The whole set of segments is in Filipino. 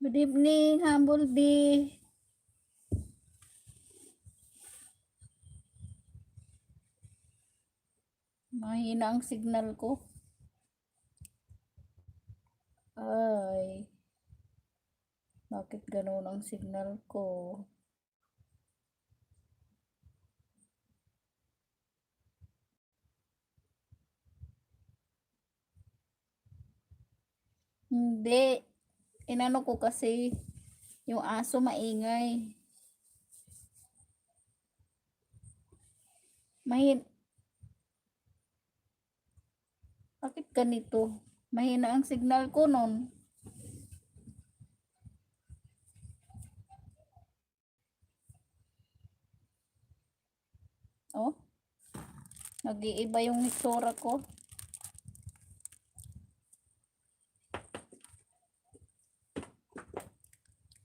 Good evening, Humble Bee. Mahina ang signal ko. Ay, bakit ganun ang signal ko? Hindi. Inano ko kasi yung aso maingay. Bakit ganito? Mahina ang signal ko nun. Oh, nag-iiba yung itsura ko.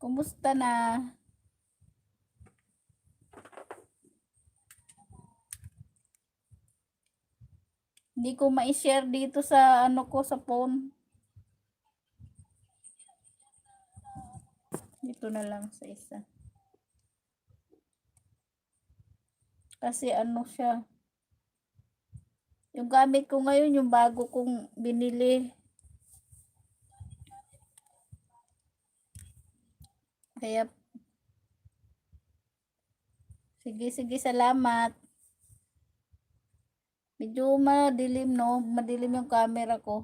Kumusta na? Hindi ko ma-share dito sa ano ko sa phone. Dito na lang sa isa. Kasi ano siya. Yung gamit ko ngayon, yung bago kong binili. Kaya, sige, salamat. Medyo madilim, no? Madilim yung camera ko.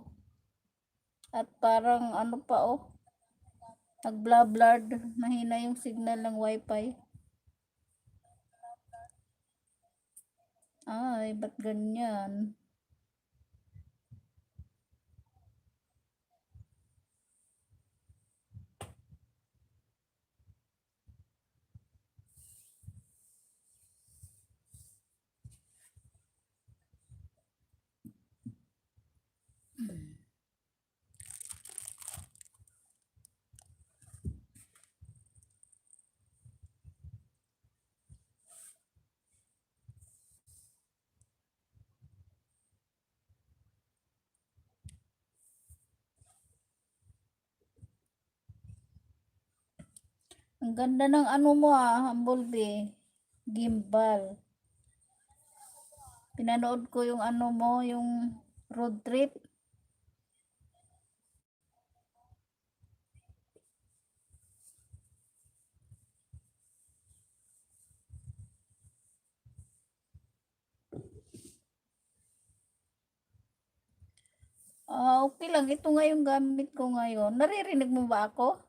At parang ano pa, oh. Nag-blurred. Mahina yung signal ng wifi. Ay, ba't ganyan? Ang ganda ng ano mo Humble Bee. Gimbal. Pinanood ko yung ano mo, yung road trip. Okay lang. Ito nga yung gamit ko ngayon. Naririnig mo ba ako?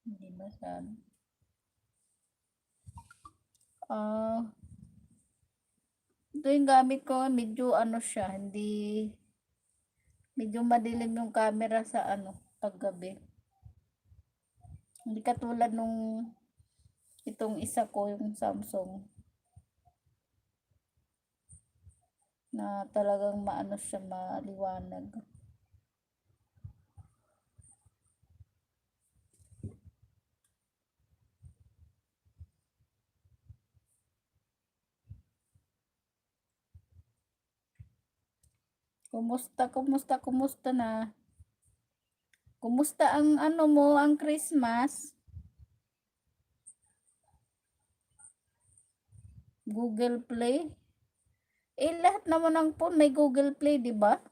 Hindi masyado. Ito yung gamit ko. Medyo ano siya. Medyo madilim yung camera sa ano, paggabi. Hindi katulad nung itong isa ko, yung Samsung. Na talagang maano siya, maliwanag. Kumusta na? Kumusta ang ano mo, ang Christmas? Google Play? Lahat naman ng phone may Google Play, di ba?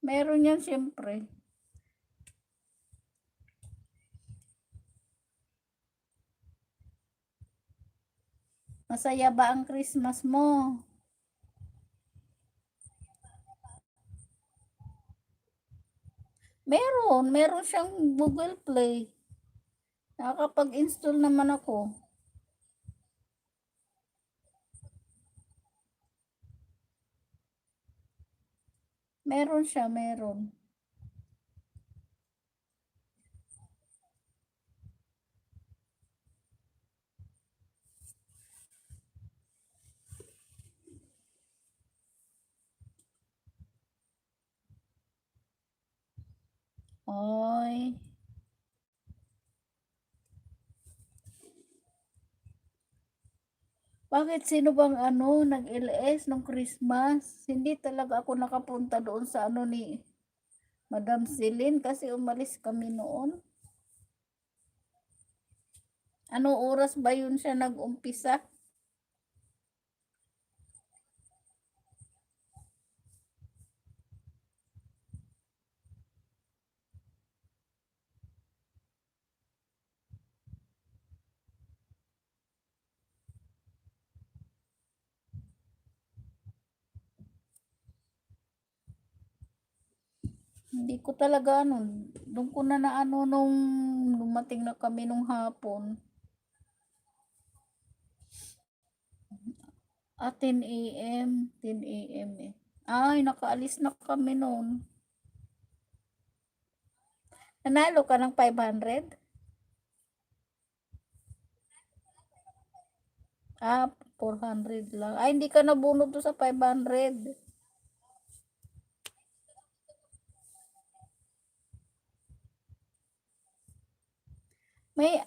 Meron yan siyempre. Masaya ba ang Christmas mo? Meron siyang Google Play. Nakakapag-install naman ako. Meron siya, meron. Oy. Bakit sino bang ano, nag-LS nung Christmas? Hindi talaga ako nakapunta doon sa ano ni Madam Celine kasi umalis kami noon. Ano oras ba yun siya nag-umpisa? Hindi ko talaga ano, doon ko na naano nung dumating na kami nung hapon. 10 AM, 10 AM eh. Ay, nakaalis na kami noon. Nanalo ka ng 500? Ah, 400 lang. Ay, hindi ka nabunod doon sa 500. May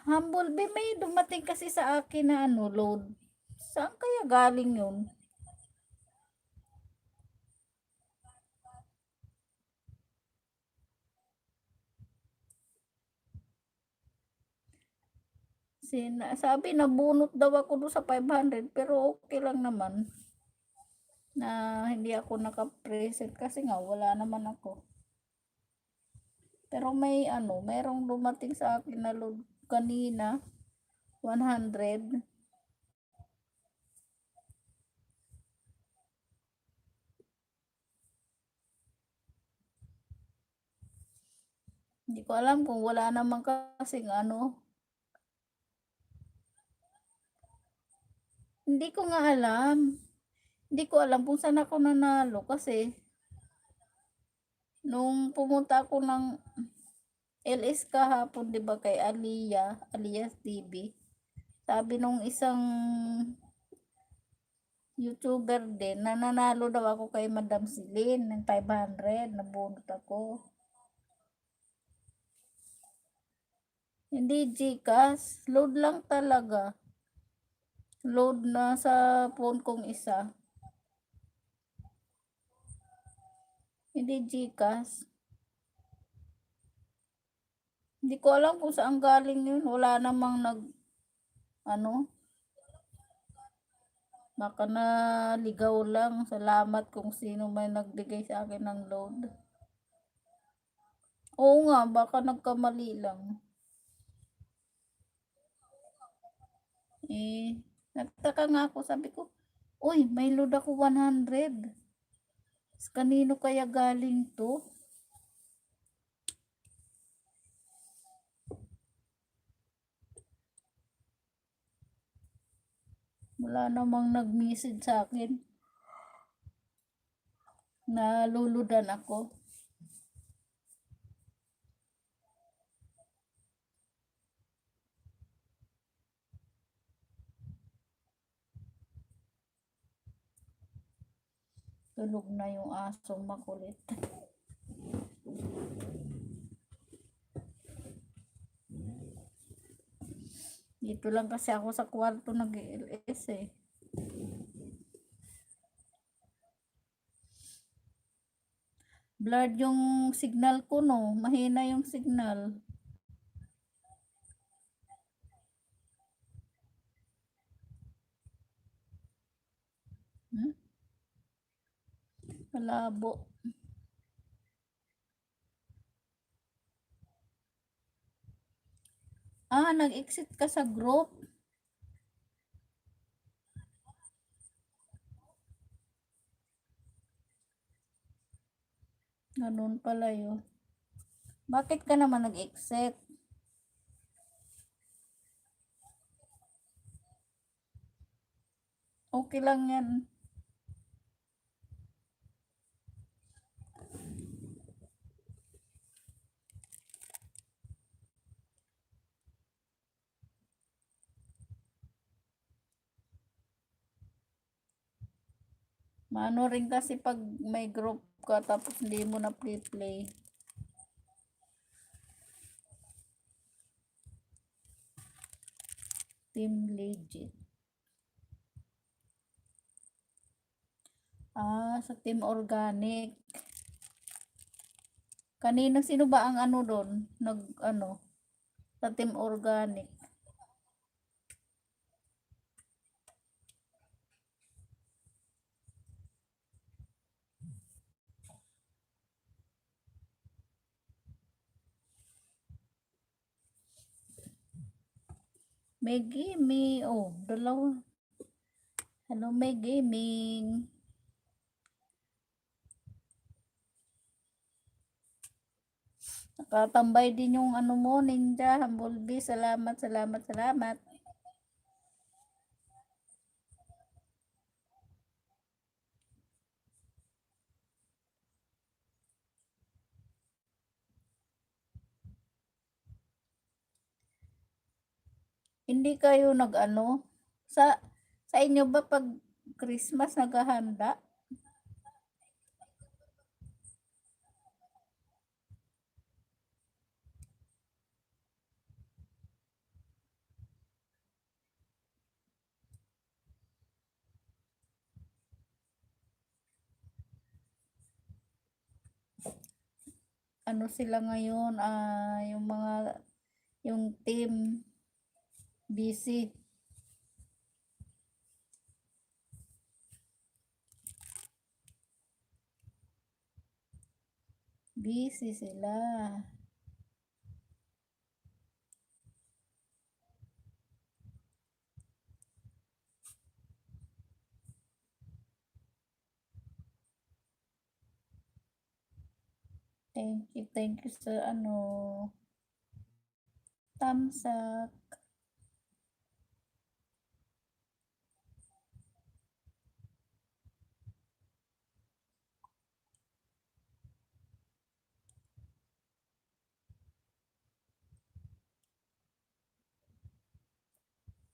Humble Bee, may dumating kasi sa akin na ano, load. Saan kaya galing yun? Sabi nabunot daw ako doon sa 500 pero okay lang naman na hindi ako naka-present kasi nga wala naman ako. Pero may ano, merong dumating sa akin na load kanina, 100. Hindi ko alam kung wala naman kasing ano. Hindi ko nga alam. Hindi ko alam kung saan ako nanalo kasi nung pumunta ako ng LS kahapon, 'di ba, kay Alias TV. Sabi nung isang YouTuber din, nananalo daw ako kay Madam Celine ng 500, nabunot ako. Hindi GCash, load lang talaga. Load na sa phone kong isa. Hindi GCash. Hindi ko alam kung saan galing yun. Wala namang ano, baka naligaw lang. Salamat kung sino may nagbigay sa akin ng load. Oo nga, baka nagkamali lang. Eh, nagtaka nga ako, sabi ko, uy, may load ako 100. Kanino kaya galing to? Wala namang nag-message sa akin na luludan ako. Tulog na yung asong makulit. Dito lang kasi ako sa kwarto nag-LS eh. Blurred yung signal ko no. Mahina yung signal. Hmm? Malabo. Nag-exit ka sa group. Ganun pala yun. Bakit ka naman nag-exit? Okay lang yan. Maano rin kasi pag may group ka tapos hindi mo na play. Team legit. Sa Team Organic. Kanina sino ba ang ano doon? Nag-ano, sa Team Organic. May gaming. Oh, dalawa. Hello, may gaming. Nakatambay din yung ano mo, Ninja, Humblebee. Salamat, salamat, salamat. Hindi kayo nag-ano? Sa sa inyo ba pag Christmas naghahanda? Ano sila ngayon? Yung mga yung team busy. Busy sila. Thank you sa ano, thumbs up.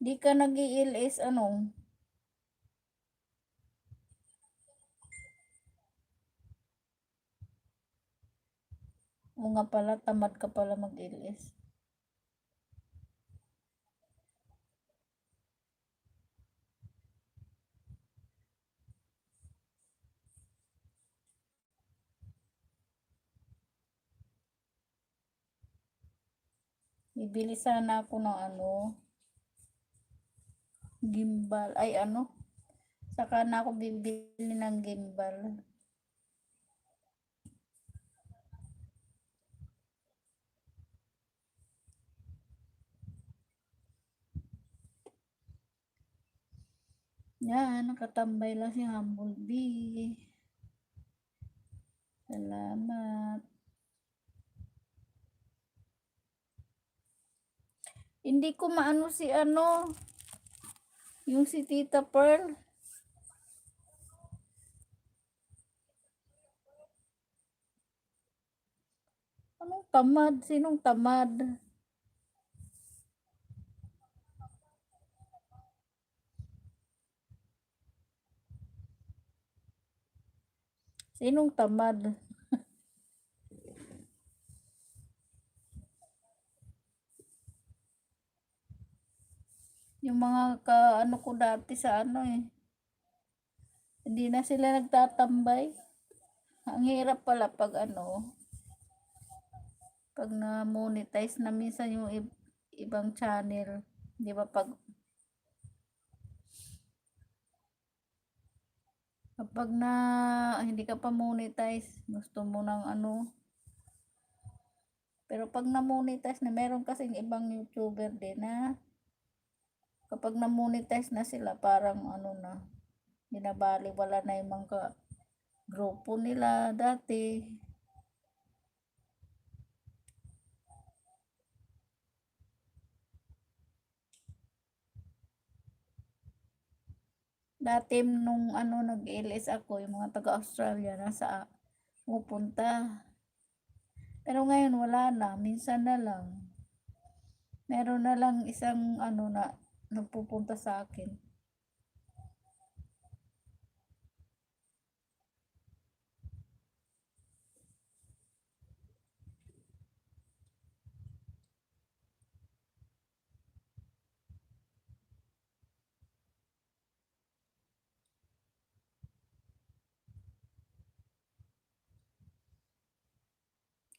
Di ka nag-i-LS ano? O nga pala, tamad ka pala mag-LS. Bibili sana ako ng ano, gimbal. Ay ano, saka na ako bibili ng gimbal. Yan, nakatambay lang si Humblebee. Salamat. Hindi ko maano si ano, yung si Tita Pearl. Anong tamad? Sinong tamad? Sinong tamad? Yung mga ano ko dati sa ano eh. Hindi na sila nagtatambay. Ang hirap pala pag ano, pag na-monetize na minsan yung ibang channel. Di ba kapag na hindi ka pa monetize, gusto mo ng ano. Pero pag na-monetize na, meron kasing ibang YouTuber din na kapag na-monetize na sila, parang ano na, binabali, wala na yung mga grupo nila dati. Dati nung ano nag-LS ako, yung mga taga-Australia nasa pupunta. Pero ngayon wala na, minsan na lang. Meron na lang isang ano na nagpupunta sa akin.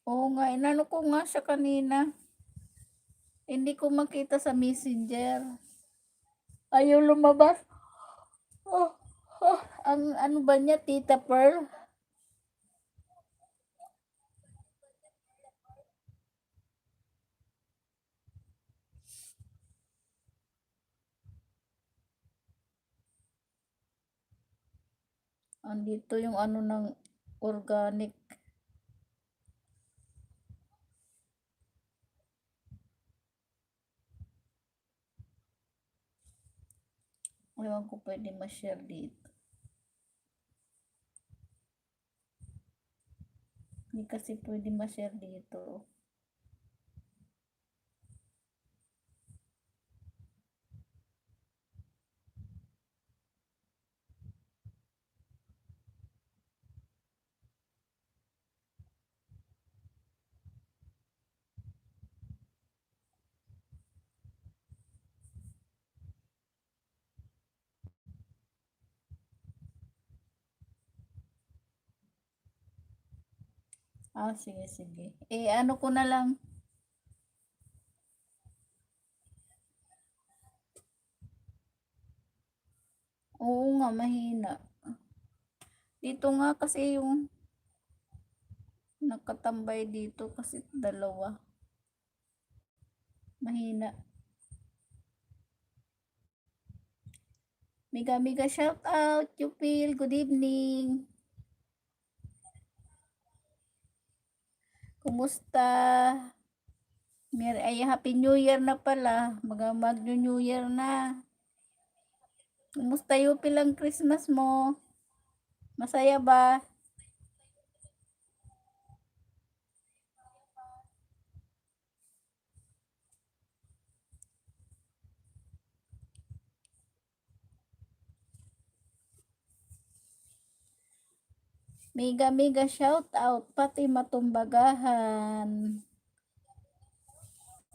Oo nga, inano ko nga siya kanina. Hindi ko makita sa Messenger. Ayaw lumabas. Oh, oh, ang ano ba niya, Tita Pearl? Andito yung ano ng organic. Ewan ko pwede ma-share dito. Hindi kasi pwede ma-share dito. Ah, sige, sige. Eh, ano ko na lang. Oo nga, mahina. Dito nga kasi yung nakatambay dito kasi dalawa. Mahina. Mega mega shout out, Jupil. Good evening. Kumusta? Ay, Happy New Year na pala. Mag-New Year na. Kumusta Jupil ang Christmas mo? Masaya ba? Mega mega shout out pati matumbagahan.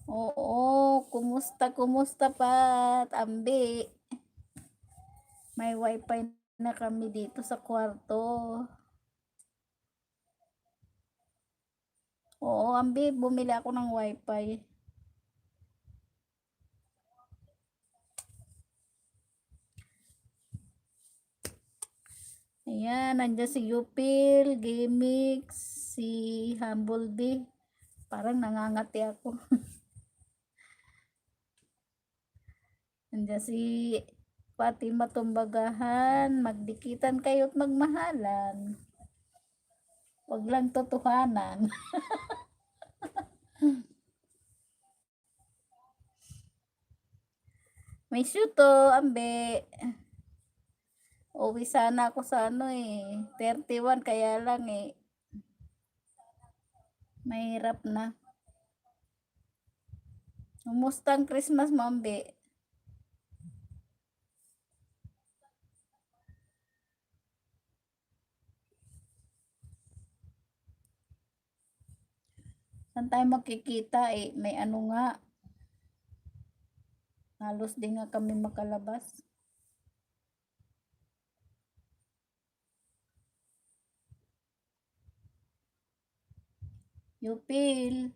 Oo, kumusta kumusta pat ambi. May wifi na kami dito sa kwarto. Oo, ambi, bumili ako ng wifi. Ayan, nandiyan si Yupil, Gimix, si Humblebee. Parang nangangati ako. Nandiyan si pati matumbagahan, magdikitan kayo at magmahalan. Wag lang totohanan. May syuto, ambe. Uwi sana ako sa ano eh, 31 kaya lang eh, mahirap na. Kumusta ang Christmas mo, ambe? Saan tayo magkikita eh, may ano nga, halos din nga kami makalabas. Yupil,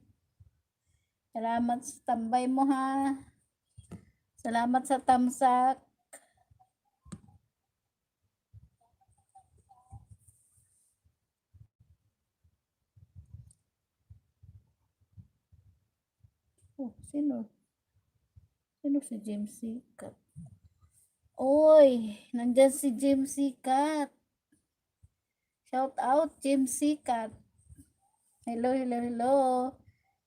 salamat sa tambay mo ha. Salamat sa tamsak. Oh, sino? Sino si James Sikat? Oy, nandyan si James Sikat. Shout out, James Sikat. Hello, hello, hello.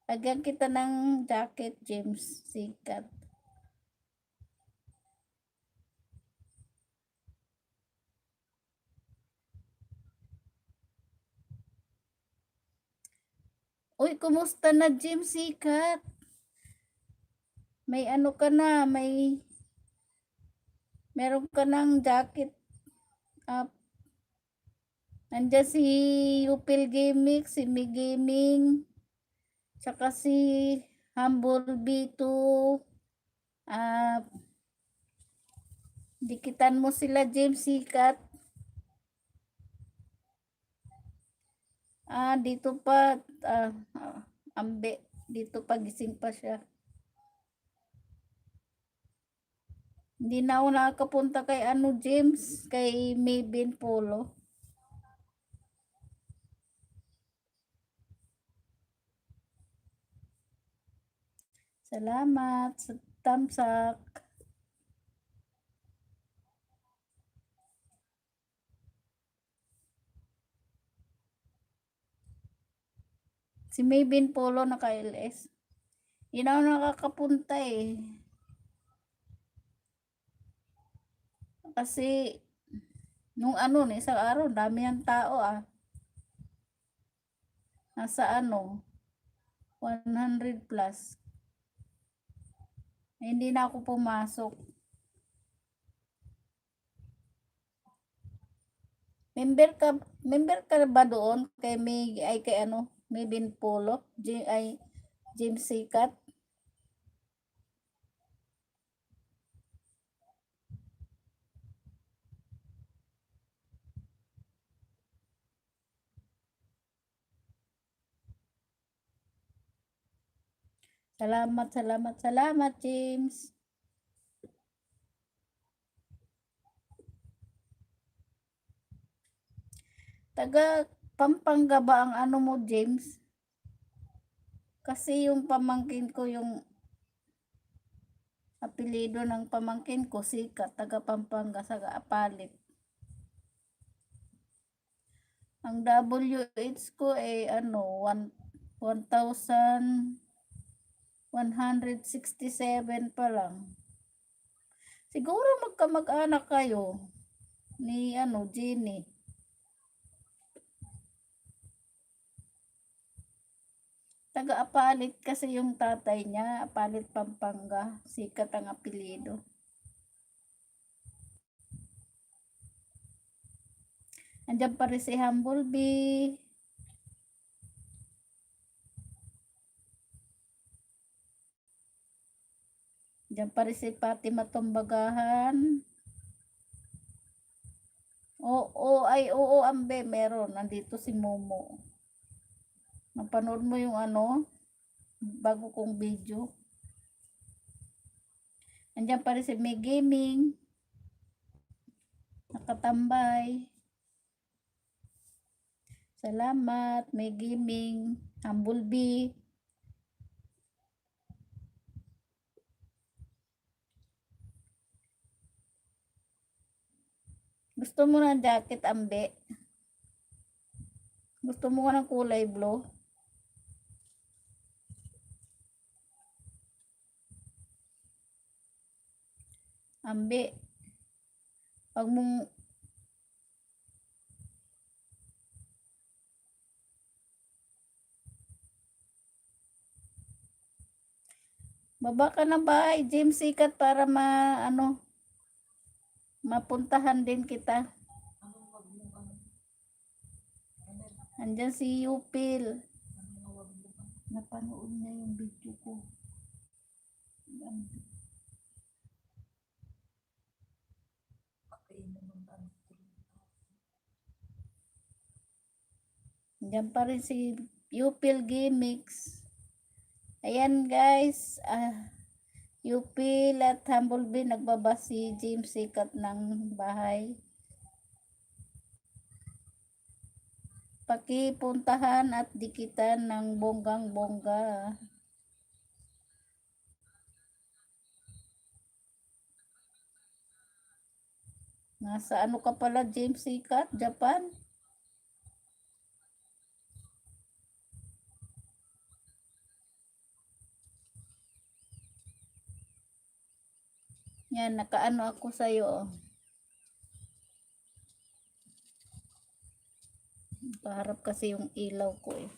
Lagyan kita ng jacket, James Sikat. Uy, kumusta na, James Sikat? May ano ka na, meron ka ng jacket up. Nandiyan si Upil Gaming, si Mi Gaming, tsaka si Humble B2. Ah, dikitan mo sila, James Sikat. Dito pa, ambe, dito pa gising pa siya. Hindi na ako nakakapunta kay ano, James, kay Maybin Polo. Salamat sa tamsak. Si Maybin Polo naka-LS. Hindi na ako nakakapunta eh. Kasi, nung ano, isang araw, dami ang tao Nasa ano, 100 plus. Hindi na ako pumasok. Member ka ba doon kay ano, Maybin Polo, James Sikat? Salamat, James. Taga Pampanga ba ang ano mo, James? Kasi yung pamangkin ko, yung apelido ng pamangkin ko, Sikat, taga Pampanga, sa Apalit. Ang WH ko ay ano, 1,167 pa lang. Siguro magkamag-anak kayo ni ano, Jenny. Taga-Apalit kasi yung tatay niya, Apalit, Pampanga. Sikat ang apelido. Andiyan pa rin si Humblebee. Andiyan pa rin si Fatima Tumbagahan. Oo, ambe, meron. Nandito si Momo. Napanood mo yung ano, bago kong video. Andiyan pa rin si May Gaming. Nakatambay. Salamat, May Gaming. Humblebee. Gusto mo ng jacket, ambe? Gusto mo ng kulay blue? Ambe, pag mong baba ka ng bahay, James Sikat, para mapuntahan din kita. Andyan si Yupil. Napanood niya yung video ko. Andyan pa rin si Yupil Gimmicks. Ayan guys, Yupil at Humblebee, nagbaba si James Sikat ng bahay. Pakipuntahan at dikitan ng bonggang-bongga. Nasa ano ka pala, James Sikat? Japan? Yan, nakaano ako sa'yo. Paharap kasi yung ilaw ko eh.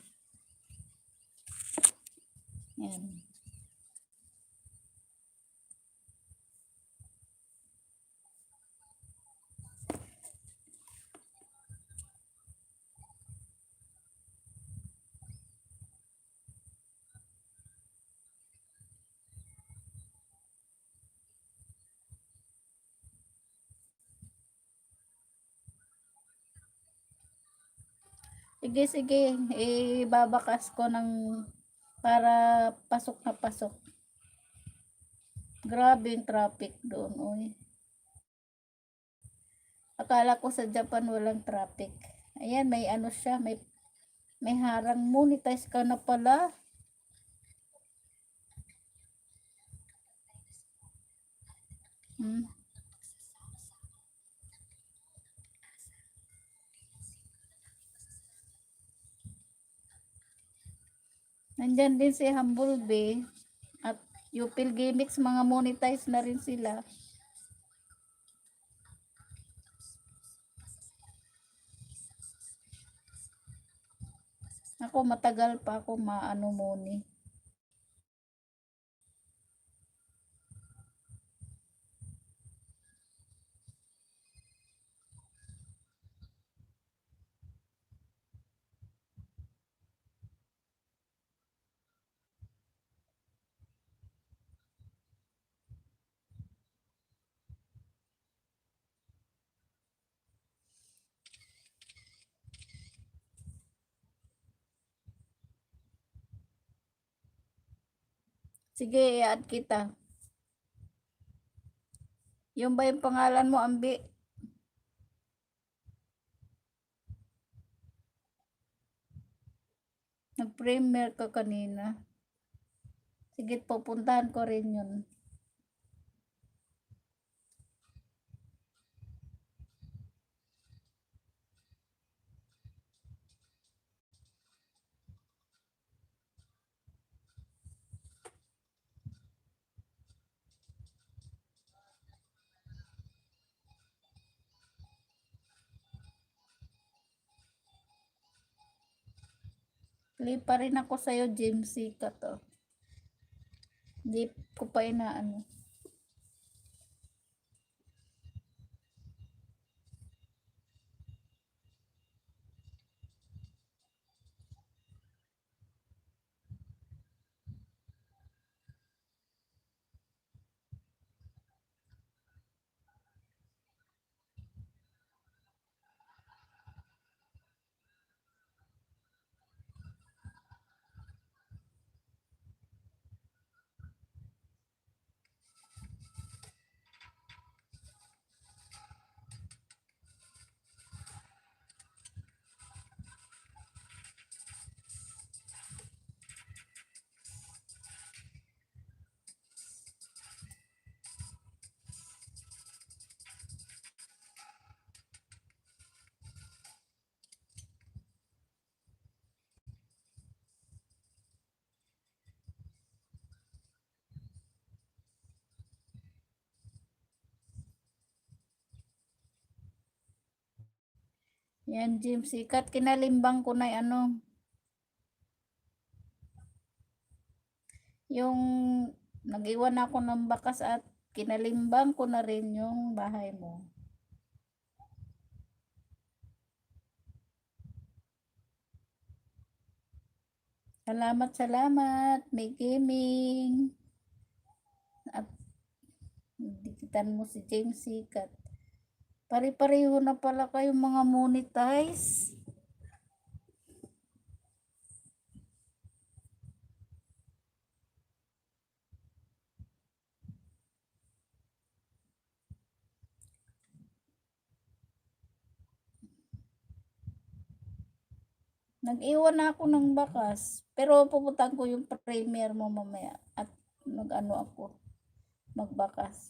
Yan. Sige, sige. Ibabakas ko ng para pasok na pasok. Grabe yung traffic doon, uy. Akala ko sa Japan walang traffic. Ayan, may ano siya, may harang. Monetize ka na pala. Hmm. Nandyan din si Humblebee at Upil Gimmicks, mga monetize na rin sila. Ako matagal pa ako maano muni. Sige, i-add kita. Yung ba yung pangalan mo, Ambi? Nag-premier ka kanina. Sige, pupuntahan ko rin yun. Play pa rin ako sa'yo, James Sika to. Hindi ko pa inaano. Yan, James Sikat. Kinalimbang ko na ano, yung nag-iwan ako ng bakas at kinalimbang ko na rin yung bahay mo. Salamat, salamat. May gaming. At dikitan mo si James Sikat. Pare-pareho na pala kayong mga monetize. Nag-iwan na ako ng bakas. Pero pupuntahan ko yung premier mo mamaya. At mag-ano ako. Magbakas.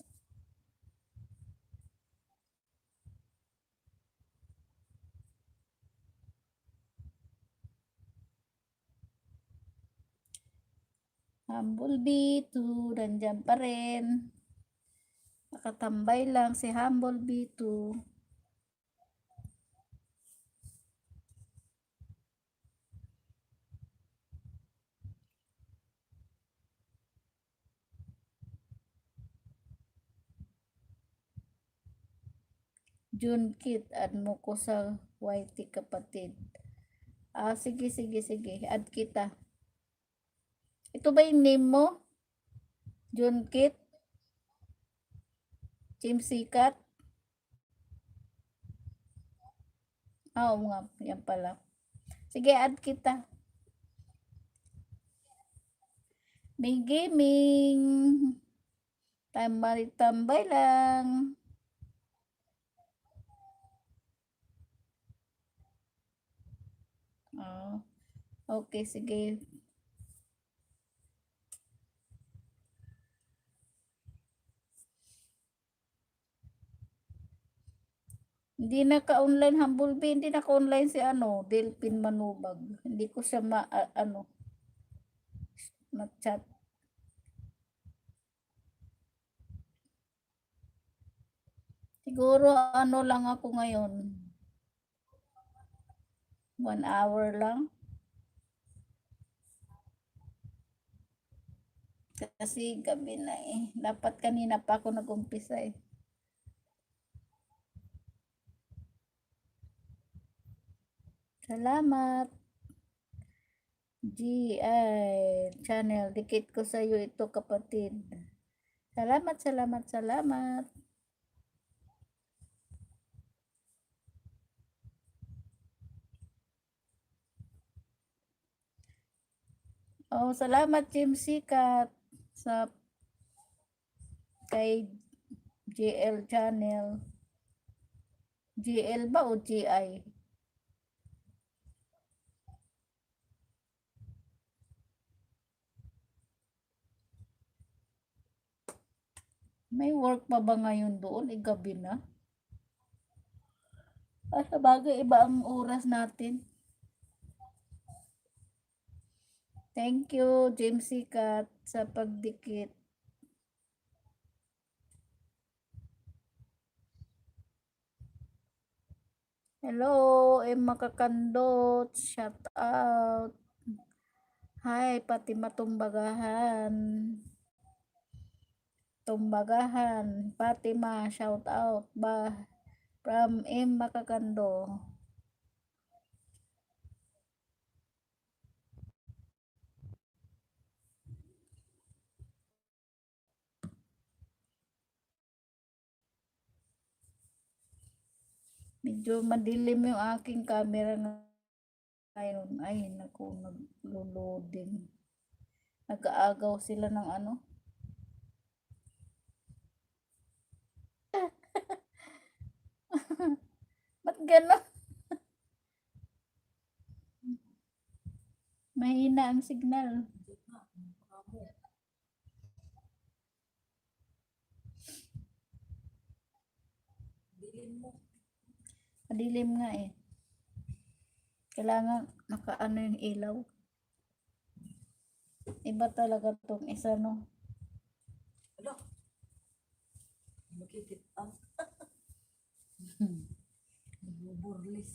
Humblebee 2, nandyan pa rin. Nakatambay lang si Humblebee 2. Junkit, add mo ko sa YT kapatid. Sige, sige, sige. Add kita. Ito ba yung name mo? Junkit? James Sikat? Oo nga, yan pala. Sige, add kita. May gaming. Tambay-tambay lang. Oh, okay, sige. Hindi naka-online Humblebee, hindi naka-online si ano, Delphin Manubag. Hindi ko siya ano, ma-chat. Siguro ano lang ako ngayon. 1 hour lang. Kasi gabi na eh. Dapat kanina pa ako nag-umpisa eh. Salamat. GI channel. Dikit ko sa iyo ito, kapatid. Salamat, salamat, salamat. Oh, salamat Jim Sikat sa kay GL channel. GL ba o GI? May work pa ba ngayon doon? Gabi na. Sa bagay, iba ang oras natin. Thank you, James Sikat, sa pagdikit. Hello, Emma Kakandot. Shout out. Hi, pati matumbagahan. Tumbagahan. Fatima, shout out. Ba, from Emma Kakando. Medyo madilim yung aking camera ngayon. Ay, naku, naglo-loading. Nag-aagaw sila ng ano. Ba't gano'n? Mahina ang signal. Madilim nga eh. Kailangan nakaano yung ilaw. Iba talaga tong isa, no? Ano? Makikit ang burlis.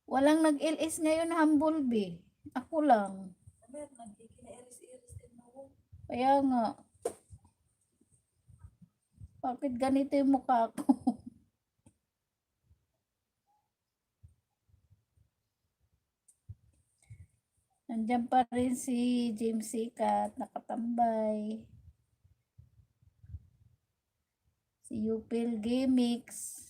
Walang nag-LS ngayon, Humblebee. Ako lang. Nagkikina-iris-iris din ako. Kaya nga. Bakit ganito yung mukha ko? Nandiyan pa rin si James Sikat, nakatambay. Si Yupil Gamix.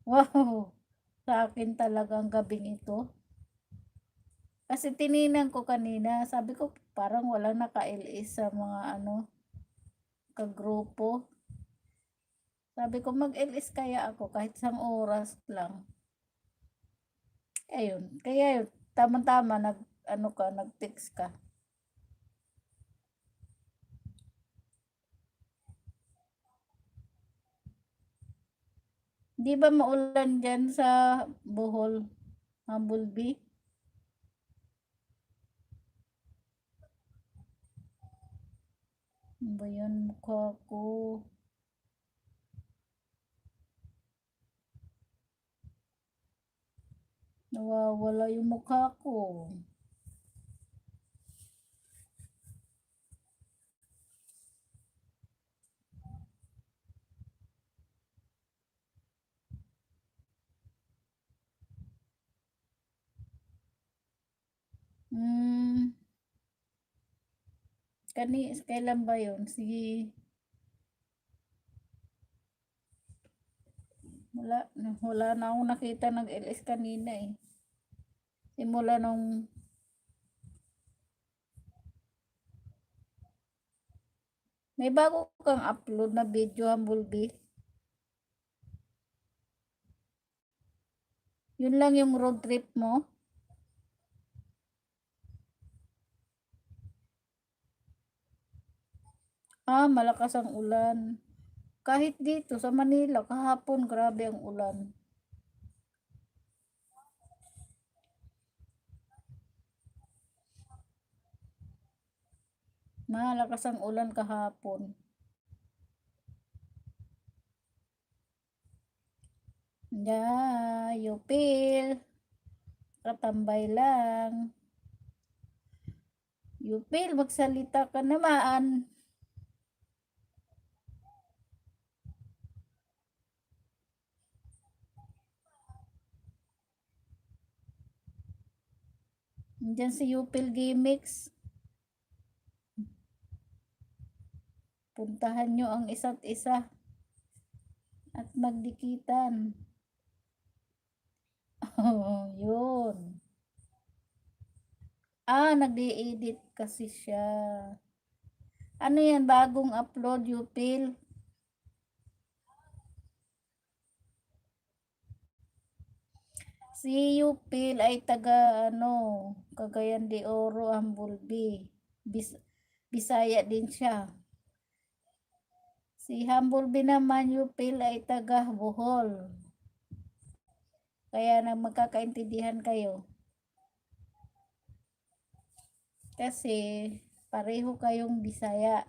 Wow! Sa akin talagang gabing ito. Kasi tininan ko kanina, sabi ko parang walang naka-LS sa mga ano, kagrupo. Sabi ko mag-LS kaya ako kahit isang oras lang. Ayun, kaya yun, tama-tama ano ka, nag-text ka. Di ba maulan dyan sa Bohol, Humblebee? Ano ba yan, mukha ko? Nawawala yung mukha ko. Hmm, kailan ba yun? Wala na akong nakita nag-LS kanina eh. Simula nung, may bago kang upload na video, Humblebee. Yun lang yung road trip mo? Malakas ang ulan. Kahit dito sa Manila, kahapon grabe ang ulan. Malakas ang ulan kahapon. Yupil. Katambay lang. Yupil, magsalita ka naman. Diyan si Yupil Gimmicks. Puntahan nyo ang isa't isa at magdikitan. Oh, yun. Nag-edit kasi siya. Ano yan, bagong upload, Yupil? Si Yupil ay taga, Cagayan de Oro, Humblebee. Bisaya din siya. Si Humblebee naman, Yupil ay taga Bohol. Kaya na magkakaintindihan kayo. Kasi pareho kayong Bisaya.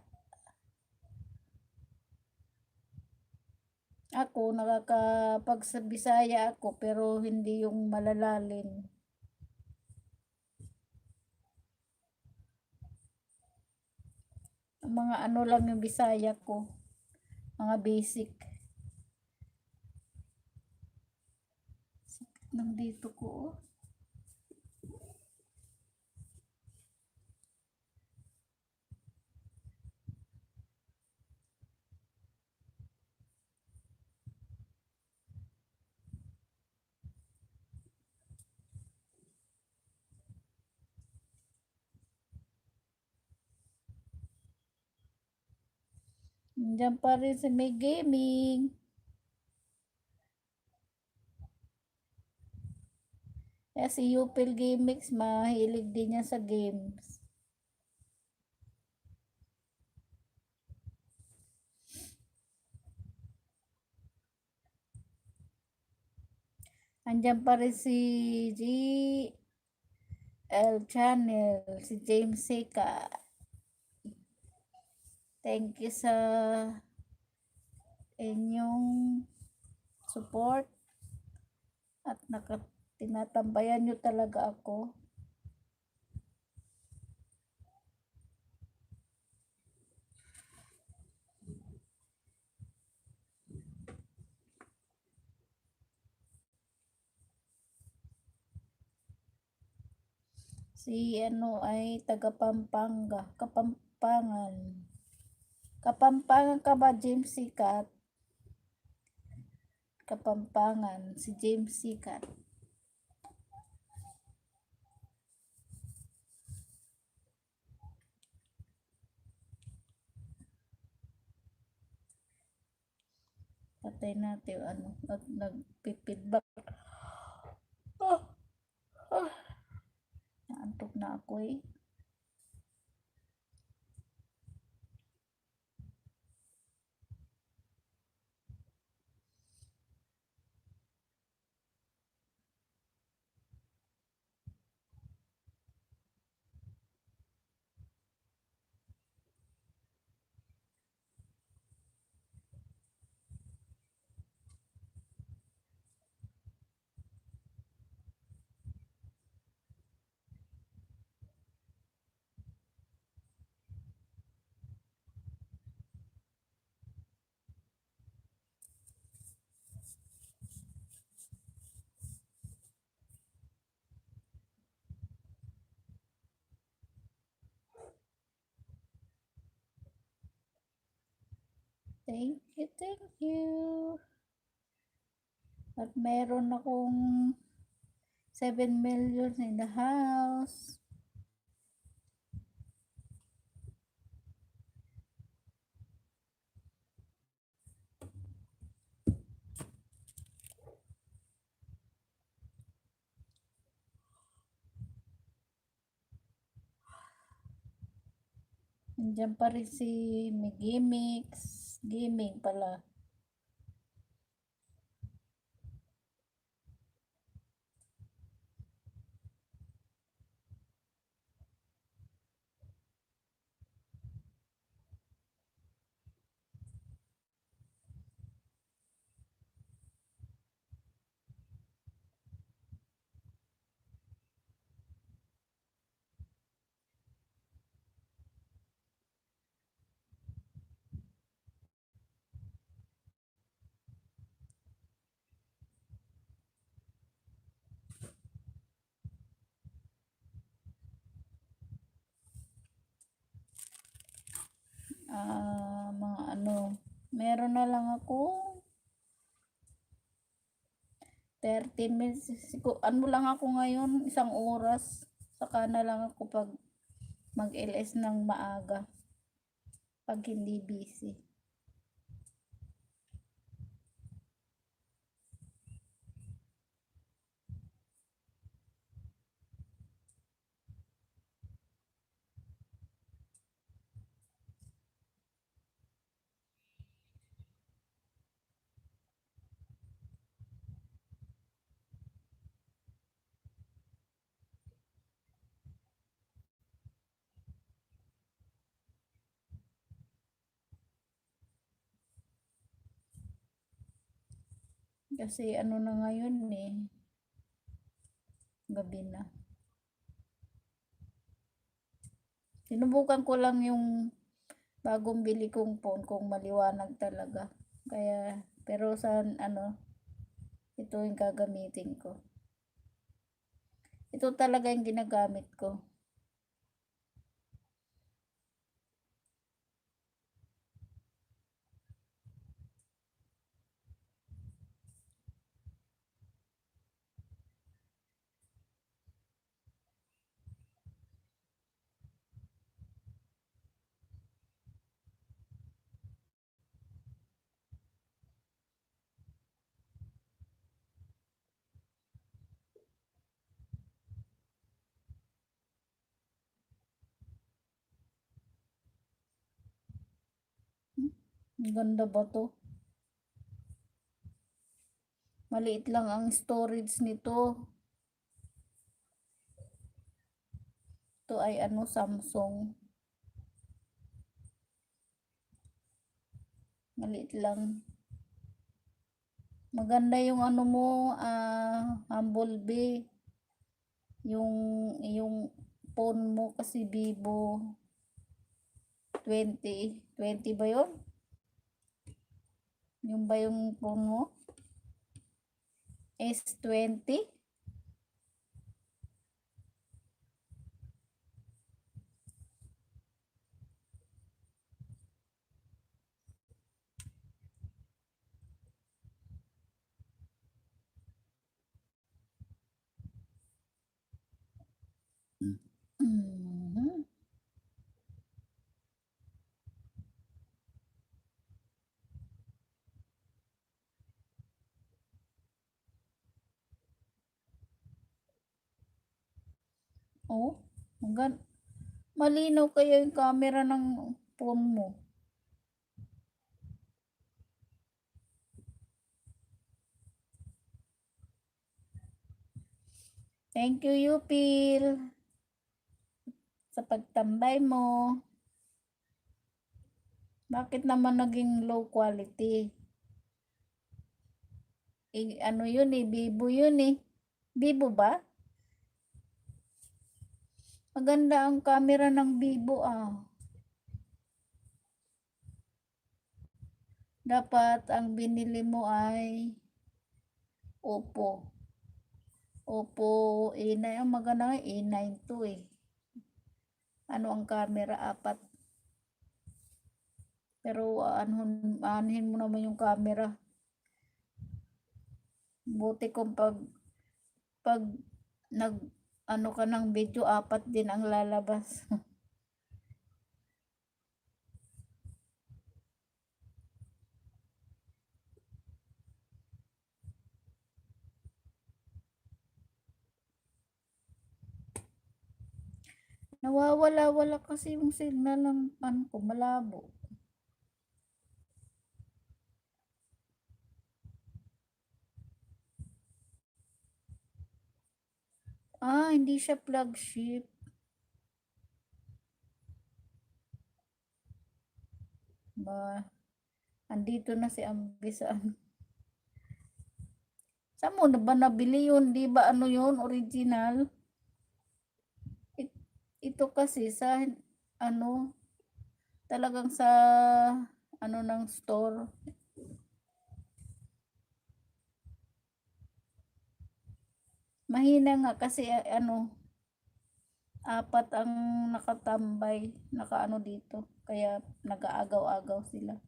Ako, nakakapag sa Bisaya ako, pero hindi yung malalalim. Mga ano lang yung Bisaya ko. Mga basic. Sakit ng dito ko, oh. Nandiyan pa rin si May Gaming. Kaya si Yupil Gimmicks, mahilig din niya sa games. Andiyan pa rin si GL Channel, si James Sika. Thank you sa inyong support at tinatambayan nyo talaga ako. Si ay taga Pampanga, Kapampangan. Kapampangan ka ba, James Sikat? Kapampangan, si James Sikat. Patay natin nagpipidback. Naantok na ako eh. Thank you, thank you. At meron akong 7 million in the house. Nandiyan pa rin si Migimix. Gaming pala. Mga ano, meron na lang ako 30 minutes. Ano lang ako ngayon, isang oras. Saka na lang ako pag mag-LS ng maaga. Pag hindi busy. Kasi ano na ngayon eh, gabi na. Sinubukan ko lang yung bagong bili kong phone kung maliwanag talaga. Kaya, pero sa ano, ito yung gagamitin ko. Ito talaga yung ginagamit ko. Ang ganda ba to? Maliit lang ang storage nito. Ito ay ano, Samsung. Maliit lang. Maganda yung ano mo, Humble Bee. Yung phone mo kasi Vivo 20 ba yun? Yung ba yung phone mo? S20? Mhm. Oh, malinaw kaya yung camera ng phone mo. Thank you, Yupil, sa pagtambay mo. Bakit naman naging low quality? Ano yun eh, Vivo yun eh. Vivo ba? Maganda ang camera ng Vivo ah. Dapat ang binili mo ay Oppo. Oppo A9. Ang maganda nga A9 to eh. Ano ang camera? 4. Pero aanhin mo naman yung camera. Buti kung pag nag ano ka ng video, 4 din ang lalabas. Nawawala-wala kasi yung signal ng ano ko, malabo. Hindi siya flagship. Andito na si Ambi sa ano. Saan mo na ba nabili yun? Di ba ano yun, original? Ito kasi sa ano, talagang sa ano ng store. Mahina nga kasi ano, 4 ang nakatambay, nakaano dito. Kaya nag-aagaw-agaw sila.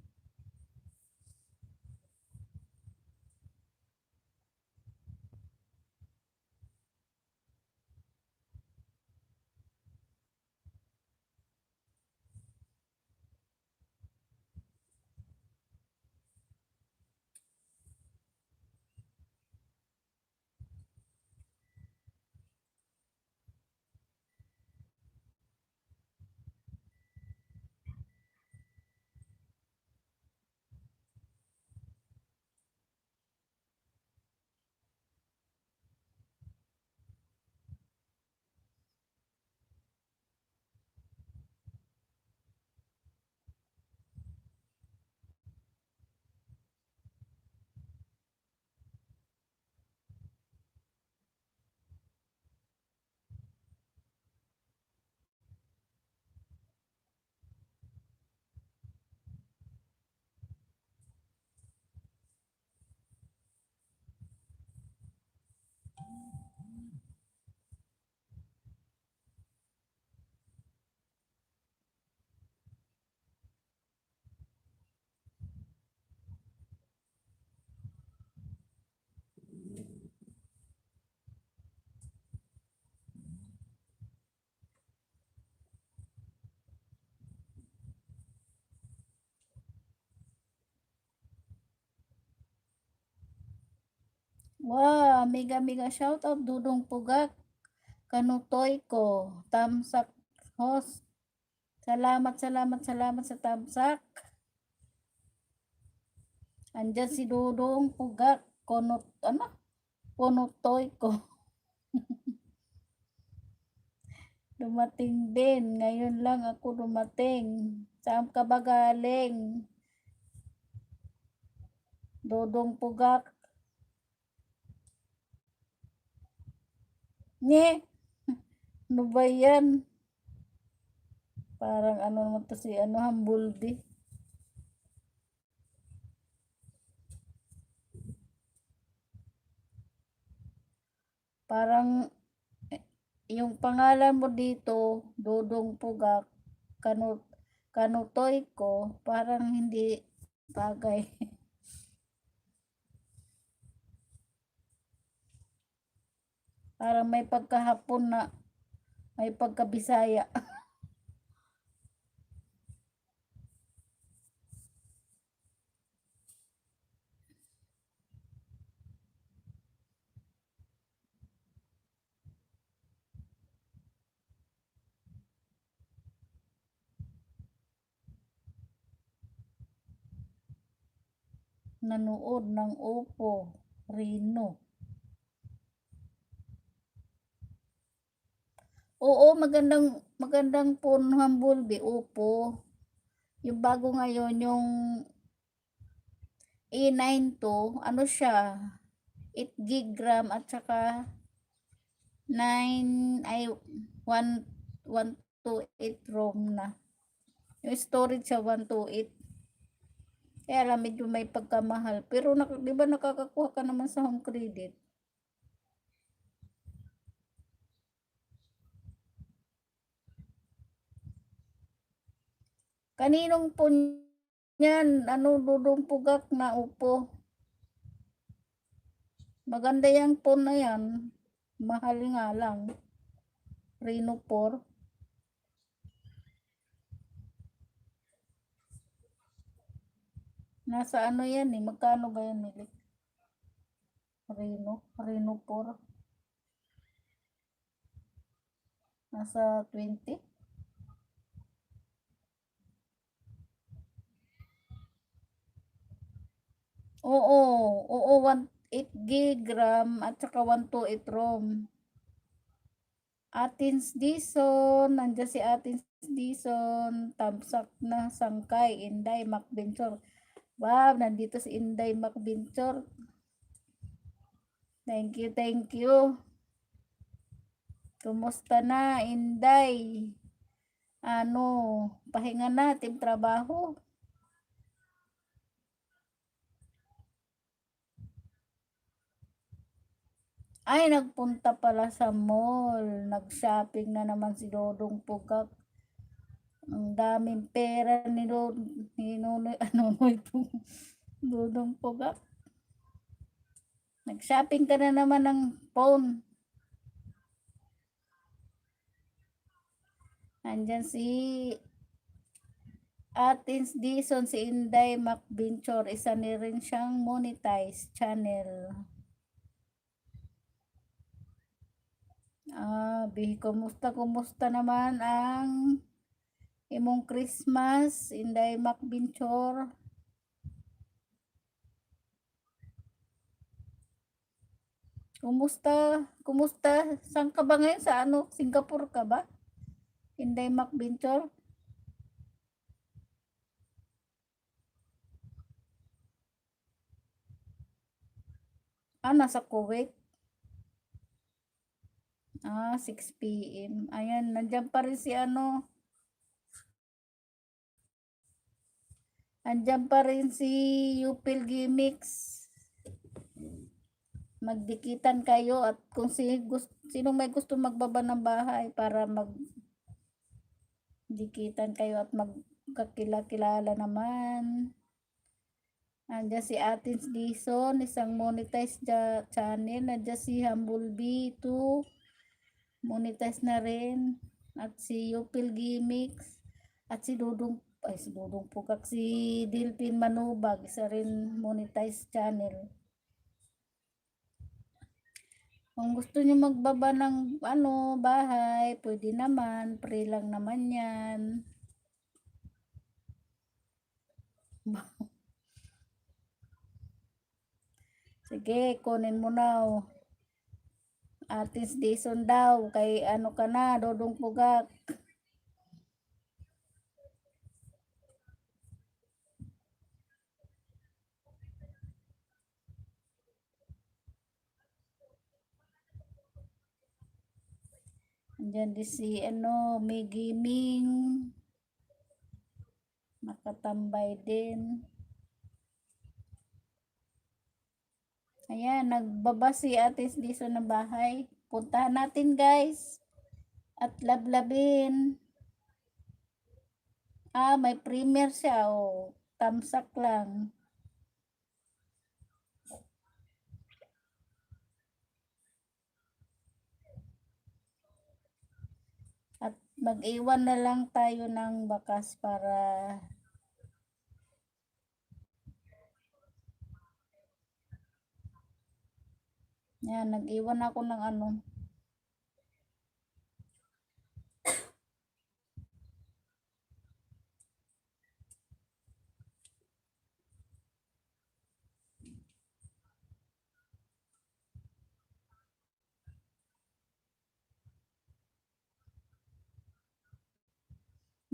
Wow, mega shoutout Dudong Pugak, Kanutoy ko, Tamsak host. Salamat sa Tamsak. Andiyan si Dudong Pugak, Kunutoy ko. Dumating din, ngayon lang ako dumating. Saan ka ba galing? Dudong Pugak. Nye, ano ba yan? Parang ano naman to si Hambuldi. Parang yung pangalan mo dito, Dudong Pugak, Kanutoy ko, parang hindi bagay. Parang may pagkahapon na may pagkabisaya. Nanood ng Oppo Reno. Oo, magandang phone Humblebee, Oppo. Yung bago ngayon, yung A9 to, ano siya, 8 gig RAM at saka 128 ROM na. Yung storage sa 128. Kaya lang medyo may pagkamahal. Pero di ba nakakakuha ka naman sa home credit? Kaninong phone Yan, ano, Dudong Pugak na upo. Maganda yung phone na yan. Mahal nga lang. Reno 4. Nasa ano yan eh. Magkano ba yan nilik? Reno 4. Nasa 20. Oo, oo, 8 gig RAM at saka 128 ROM. Atins Dison, nandiyan si Atins Dison, Tamsak na Sangkay, Inday Macbenchor. Wow, nandito si Inday Macbenchor. Thank you, thank you. Kumusta na, Inday? Ano, pahinga na, team trabaho. Ay, nagpunta pala sa mall. Nag-shopping na naman si Dodong Pugak. Ang daming pera ni Nunoy, Nunoy Dodong Pugak. Nag-shopping ka na naman ng phone. Andyan si Atins Dison, si Inday Macbenchor. Isa ni rin siyang monetized channel. Kumusta naman ang imong Christmas, Inday Macbenchor? Kumusta? Saan ka ba ngayon? Sa ano? Singapore ka ba? Inday Macbenchor? Nasa Kuwait. 6 p.m. Ayan, nandiyan pa rin si ano. Andyan pa rin si Yupil Gimmicks. Magdikitan kayo at kung sino may gusto magbaba ng bahay para magdikitan kayo at magkakilala naman. Andiyan si Atins Dison, isang monetized channel. Andiyan si Humblebee 2, monetized na rin. At si Yupil Gimmicks. At si Dudong Pugak, si Dilpin Manubag, isa rin monetized channel. Kung gusto niyo magbaba ng bahay, pwede naman, free lang naman 'yan. Sige, kunin mo na. Artist Dison daw, kay ano ka na, Dodong Pugak. Andiyan din si May Gaming. Nakatambay din. Ayan, nagbaba si Ate Dison ng bahay. Puntahan natin guys. At lablabin. May premiere siya. Tamsak lang. At mag-iwan na lang tayo ng bakas para yan, nag-iwan ako ng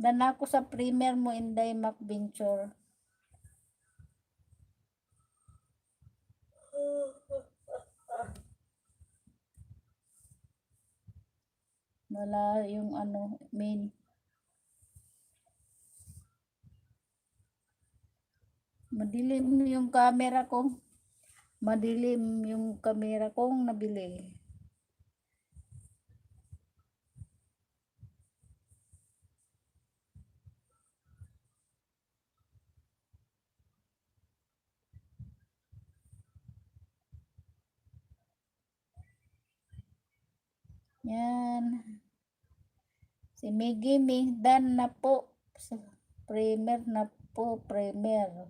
dana ko sa premiere mo, Inday Macbenchor. Wala yung main. Madilim yung camera ko. Madilim yung camera kong nabili. Yan. Si Miggy Ming Dan na po. Sa Premier na po, Premier.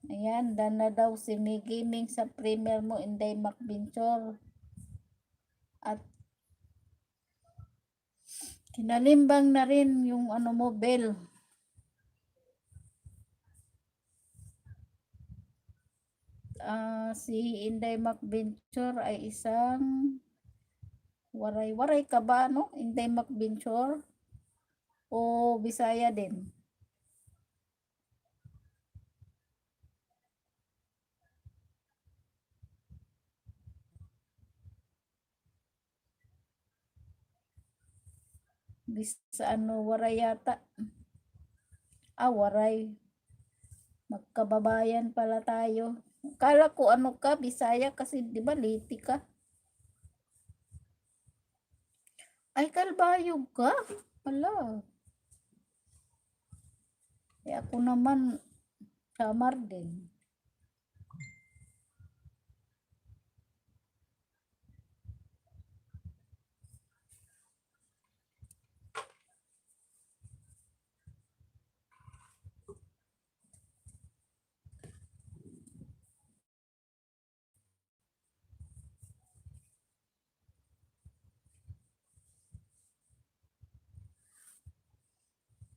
Ayan, dan na daw si Miggy Ming sa Premier mo, Inday Macbinchor. At kinalimbang na rin yung ano mo, Bell. Si Inday Macbinchor ay isang waray ka ba, no? Inday Macbinchor o Bisaya din? Waray yata. Waray. Magkababayan pala tayo. Kala ko ano ka, Bisaya kasi di ba Liti ka? Ay, Kalbayog ka? Wala. Ako naman, Samar din.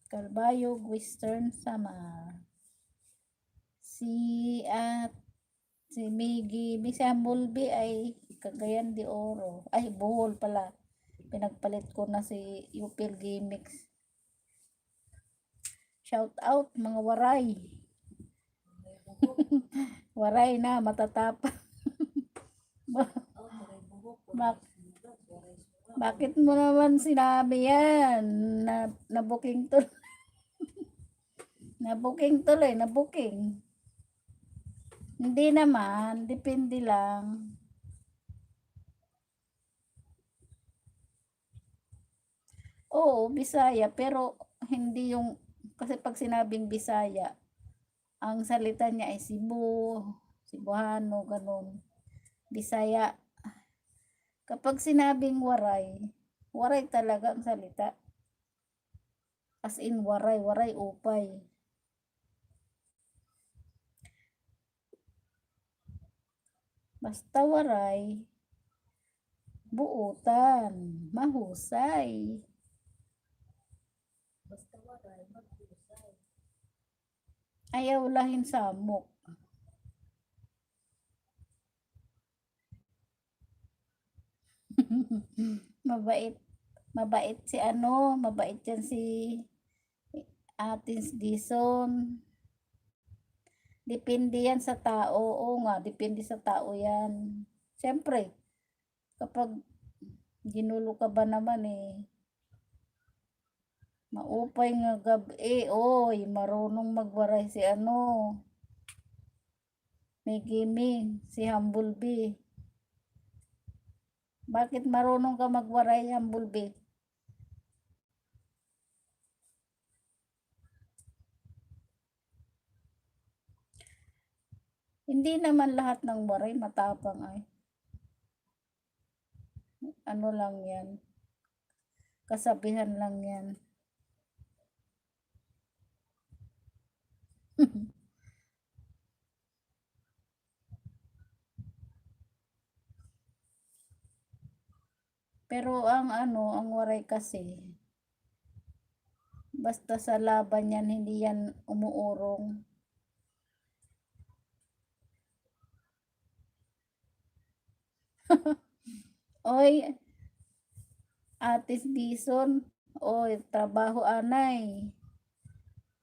Kalbayog, Western Samar. Si Miggy, Bisambulbi ay Cagayan de Oro. Ay, Bohol pala. Pinagpalit ko na si Upil Gimmicks. Shout out mga waray. Waray na, matatapa. Bakit mo naman sinabi yan? Na-booking to. Na-booking tuloy, na-booking. Hindi naman, depende lang. Oo, Bisaya, pero hindi yung, kasi pag sinabing Bisaya, ang salita niya ay Cebu, Cebuano, ganun. Bisaya. Kapag sinabing waray, waray talaga ang salita. As in waray, waray upay. Basta waray, buutan, mahusay. Basta waray, maghusay. Ayaw lahin samok. Mabait. Mabait si mabait yan si Atis Dison. Depende yan sa tao. Oo nga, depende sa tao yan. Siyempre, kapag ginulo ka ba naman maupay nga oy, marunong magwaray si may gaming, si Humble Bee. Bakit marunong ka magwaray, Humble Bee? Hindi naman lahat ng waray matapang ay. Ano lang yan. Kasabihan lang yan. Pero ang waray kasi, basta sa laban yan, hindi yan umuurong. Oy, Atis Dison, oy, trabaho anay.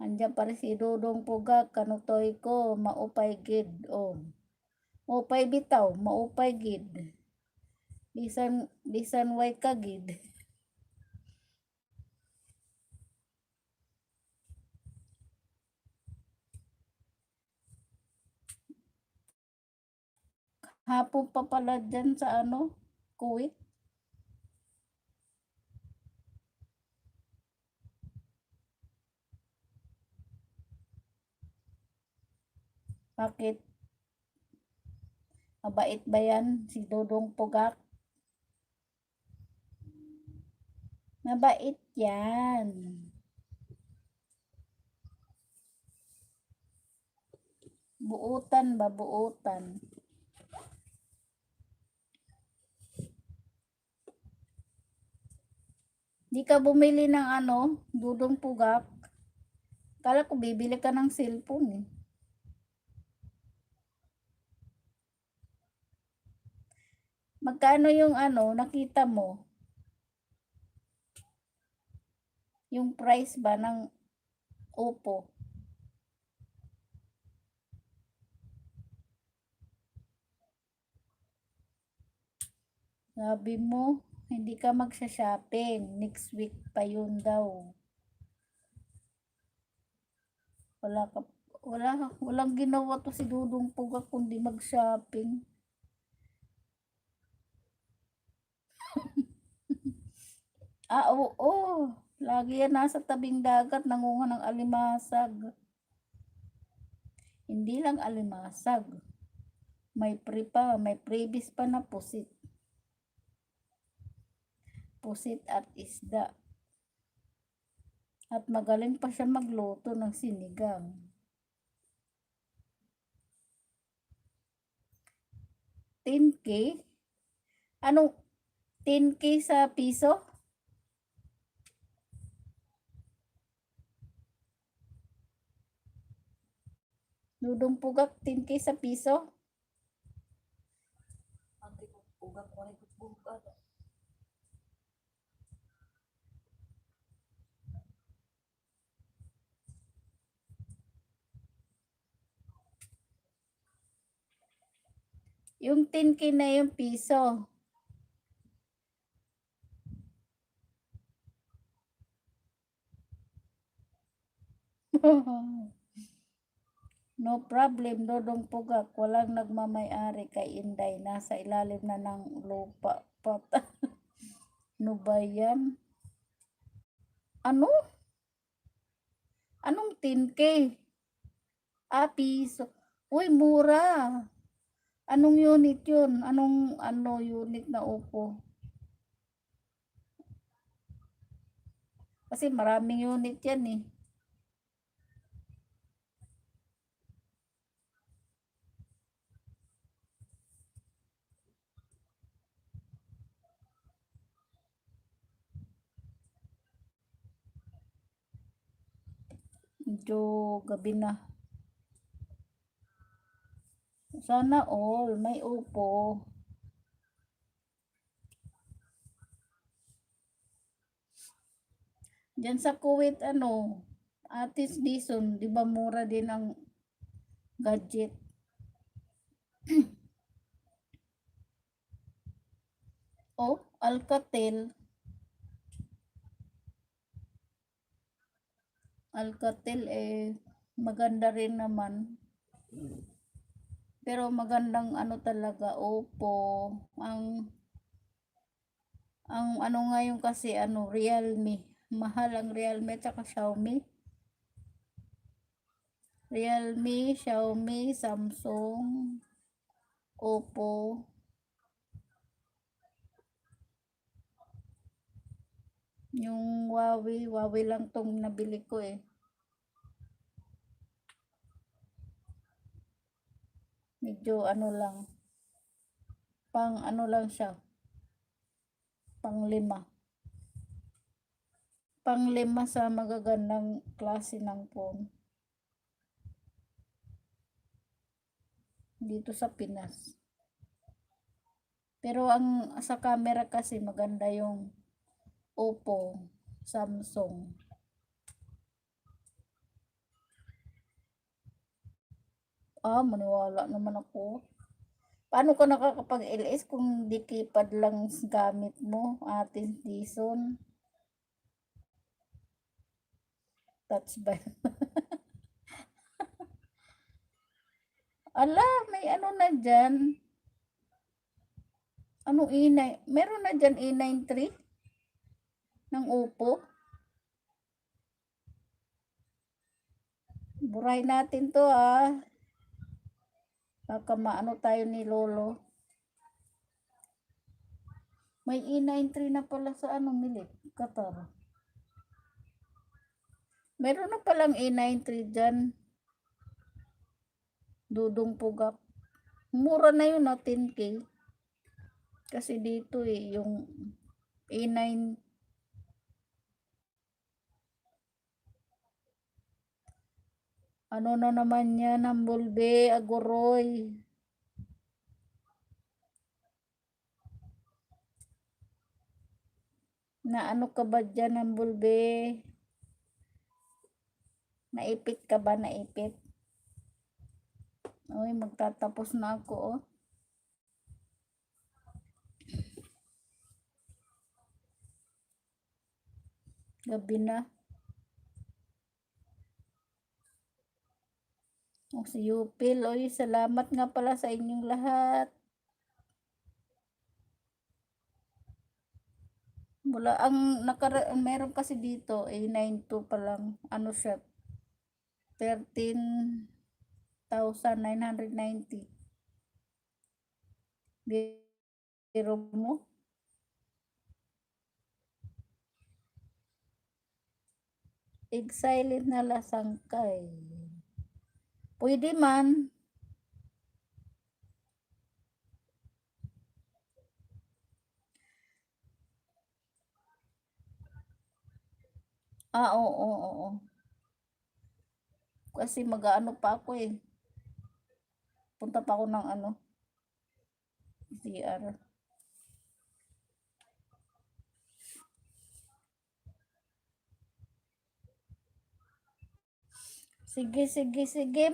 Andiyan pa rin si Dudong Pugak, kanutoy ko, maupay gid. Maupay bitaw, maupay gid. Bisan way kagid. Hapon pa pala dyan sa Kuwait. Bakit? Mabait ba yan si Dudong Pugak? Mabait yan. Buutan ba? Buutan. Di ka bumili ng dudong pugak. Kala ko bibili ka ng cellphone eh. Magkano yung nakita mo? Yung price ba ng Oppo? Sabi mo, hindi ka magsha-shopping. Next week pa yun daw. Walang ginawa to si Dudong Pugak kundi mag-shopping. Oo. Lagi yan nasa tabing dagat, nangunga ng alimasag. Hindi lang alimasag. May previous pa na pusit. Pusit at isda. At magaling pa siya magluto ng sinigang. $10K? Anong 10K sa piso? Dudong Pugak, 10K sa piso? Ang ugak ko rin buka. Yung 10K na yung piso. No problem, Dodong Pugak. Walang nagmamay-ari kay Inday. Nasa ilalim na ng lupa. Ano ba yan? Ano? Anong 10K? Piso. Uy, mura. Anong unit yun? Anong unit na Oppo? Kasi maraming unit yan eh. Medyo gabi na. Sana all may Oppo. Diyan sa Kuwait Atis Dison, 'di ba mura din ang gadget? Oh, Alcatel. Alcatel maganda rin naman. Pero magandang talaga Oppo. Ang ngayon kasi Realme. Mahal ang Realme at saka Xiaomi. Realme, Xiaomi, Samsung, Oppo. Yung Huawei lang tong nabili ko eh. Medyo lang. Pang lang siya. Pang-5. Pang-5 sa magagandang klase ng phone. Dito sa Pinas. Pero sa camera kasi maganda yung Oppo, Samsung. Maniwala naman ako. Paano ka nakakapag-LS kung di keypad lang gamit mo, Atis Dison? Touch ba? Ala, may na dyan. Anong meron na dyan A93 ng Oppo. Buray natin to baka tayo ni Lolo. May A93 na pala sa milit. Qatar. Meron na palang A93 dyan. Dudong Pugak. Mura na yun na 10K. Kasi dito yung A9 ano na naman yan, Humblebe, Agoroy. Na ano ka ba dyan, Humblebe? Naipit ka ba? Naipit? Uy, magtatapos na ako, oh. Gabi na. O, si Yupil. Uy, salamat nga pala sa inyong lahat. Mula, meron kasi dito, A92 pa lang. Ano siya? 13,990. Biro mo? Silent na lasangkay. Pwede man. Oo. Kasi mag-ano pa ako eh. Punta pa ako ng ano, CR. Sige.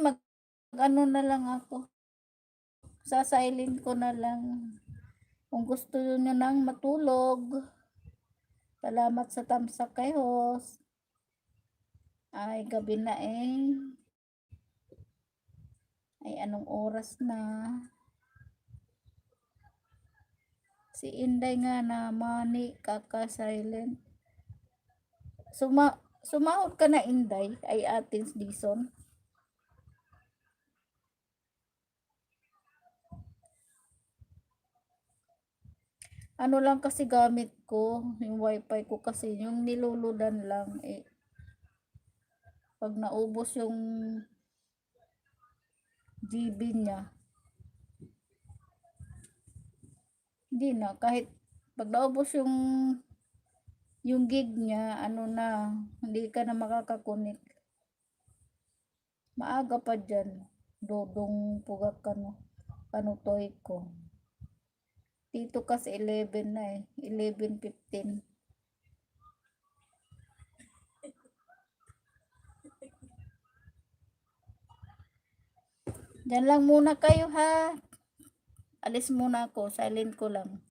Mag-ano na lang ako. Sasilent ko na lang. Kung gusto nyo nang matulog. Salamat sa tamsak kay host. Ay, gabi na eh. Ay, anong oras na? Si Inday nga na mani kaka-silent. Sumahod ka na, Inday, ay atin Dison. Ano lang kasi gamit ko, yung wifi ko kasi, yung niluludan lang eh. Pag naubos yung GB niya, hindi na, kahit pag naubos yung gig niya, ano na, hindi ka na makakakunik. Maaga pa dyan, Dodong Pugak kanutoy ko. Dito kasi 11 na eh, 11:15. Diyan lang muna kayo ha. Alis muna ako, silent ko lang.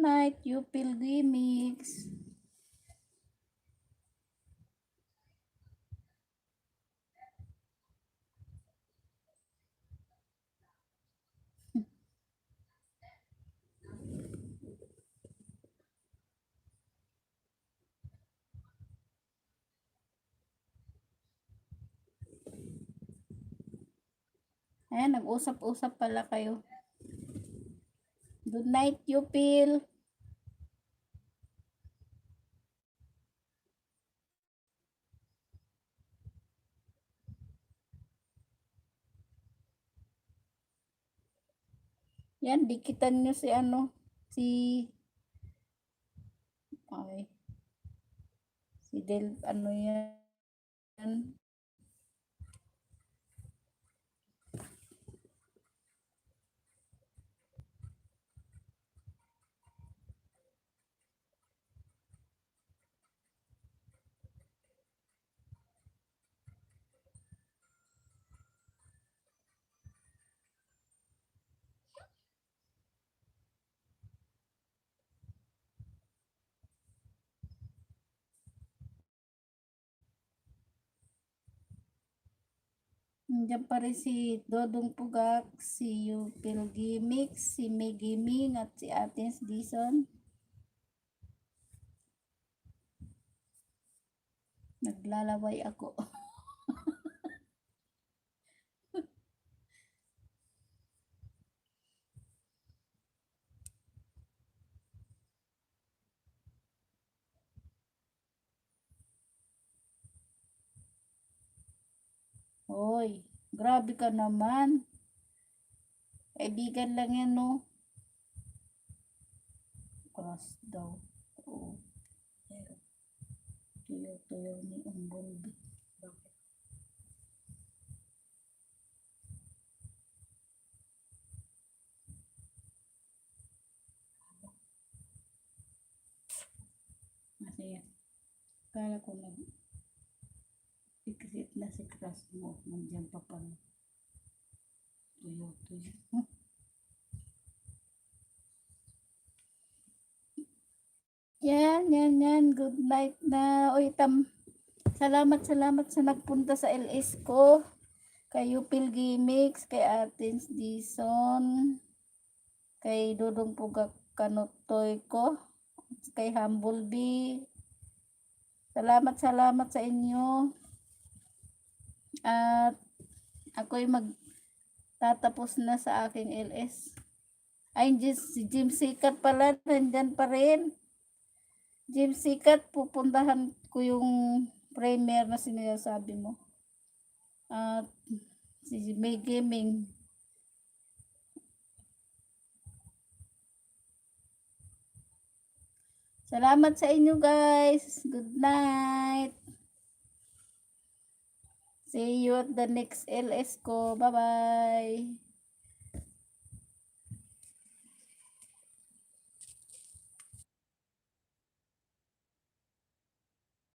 night, you Pilgrimix. Ayan, nag-usap-usap pala kayo. Good night, you Pil. Yan, dikitan nyo si ano, si, ay, si Del, ano yan. Nandiyan pa rin si Dodong Pugak, si Yupil Gimix, si May Gaming, at si Atens Dison. Naglalaway ako. Hoy, grabe ka naman. Kaibigan lang yan, no? Cross daw. Oo. Meron. Tuyo-tuyo ni Umbolbi. Bakit? Kasi, kala ko exit na si Cross mo. Nandiyan pa pala. Tuyo-tuyo. Yan. Good night na. Uy, salamat sa nagpunta sa LS ko. Kay Yupil Gimix, kay Atens Dison, kay Dudong Pugak Kanutoy ko, kay Humble Bee. Salamat sa inyo. At ako'y magtatapos na sa aking LS. Ay, si Jim Sikat pala, nandyan pa rin. Jim Sikat, pupuntahan ko yung premiere na sinasabi mo. At si May Gaming. Salamat sa inyo guys. Good night. See you at the next LS ko. Bye-bye.